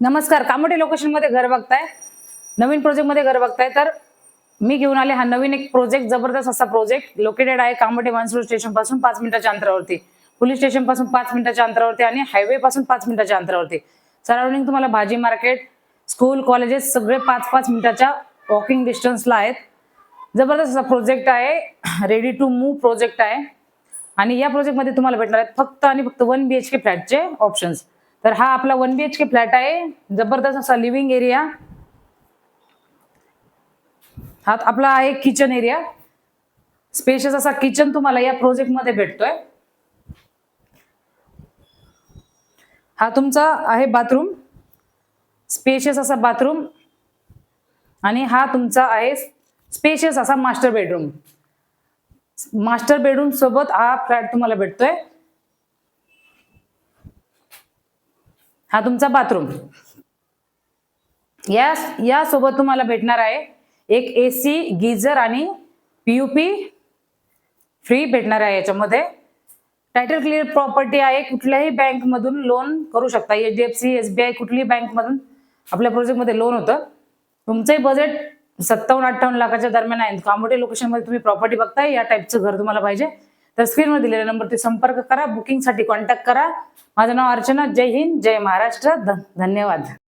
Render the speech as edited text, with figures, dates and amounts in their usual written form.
नमस्कार, कामोठे लोकेशन मध्ये घर बघताय, नवीन प्रोजेक्ट मध्ये घर बघताय. तर मी घेऊन आले हा नवीन एक प्रोजेक्ट, जबरदस्त असा प्रोजेक्ट. लोकेटेड आहे कामोठे मनसुर स्टेशन पासून 5 मिनिटाच्या अंतरावरती, पोलीस स्टेशन पासून 5 मिनिटाच्या अंतरावरती आणि हायवे पासून 5 मिनिटाच्या अंतरावरती. सराउंडिंग तुम्हाला भाजी मार्केट, स्कूल, कॉलेजेस सगळे 5-5 मिनिटाच्या वॉकिंग डिस्टन्सला आहेत. जबरदस्त असा प्रोजेक्ट आहे, रेडी टू मूव्ह प्रोजेक्ट आहे. आणि या प्रोजेक्ट मध्ये तुम्हाला भेटणार आहेत फक्त आणि फक्त 1 BHK फ्लॅटचे ऑप्शन्स. तर हा आपला 1 BHK फ्लॅट आहे, जबरदस्त असा लिव्हिंग एरिया. हा आपला आहे किचन एरिया, स्पेशियस असा किचन तुम्हाला या प्रोजेक्ट मध्ये भेटतोय. हा तुमचा आहे बाथरूम, स्पेशियस असा बाथरूम. आणि हा तुमचा आहे स्पेशियस असा मास्टर बेडरूम. मास्टर बेडरूम सोबत हा फ्लॅट तुम्हाला भेटतोय. हा तुमचा बाथरूम. या सोबत तुम्हाला भेटणार आहे एक AC, गीझर आणि PUP फ्री भेटणार आहे. याच्यामध्ये टायटल क्लिअर प्रॉपर्टी आहे. कुठल्याही बँक मधून लोन करू शकता, HDFC, SBI, कुठलीही बँक मधून आपल्या प्रोजेक्ट मध्ये लोन होतं. तुमचंही बजेट 57-58 लाखाच्या दरम्यान आहे. कामोठे लोकेशन मध्ये तुम्ही प्रॉपर्टी बघताय, या टाईपचं घर तुम्हाला पाहिजे तर स्क्रीनवर दिलेल्या नंबरवरती संपर्क करा, बुकिंगसाठी कॉन्टॅक्ट करा. माझं नाव अर्चना. जय हिंद, जय महाराष्ट्र. धन्यवाद.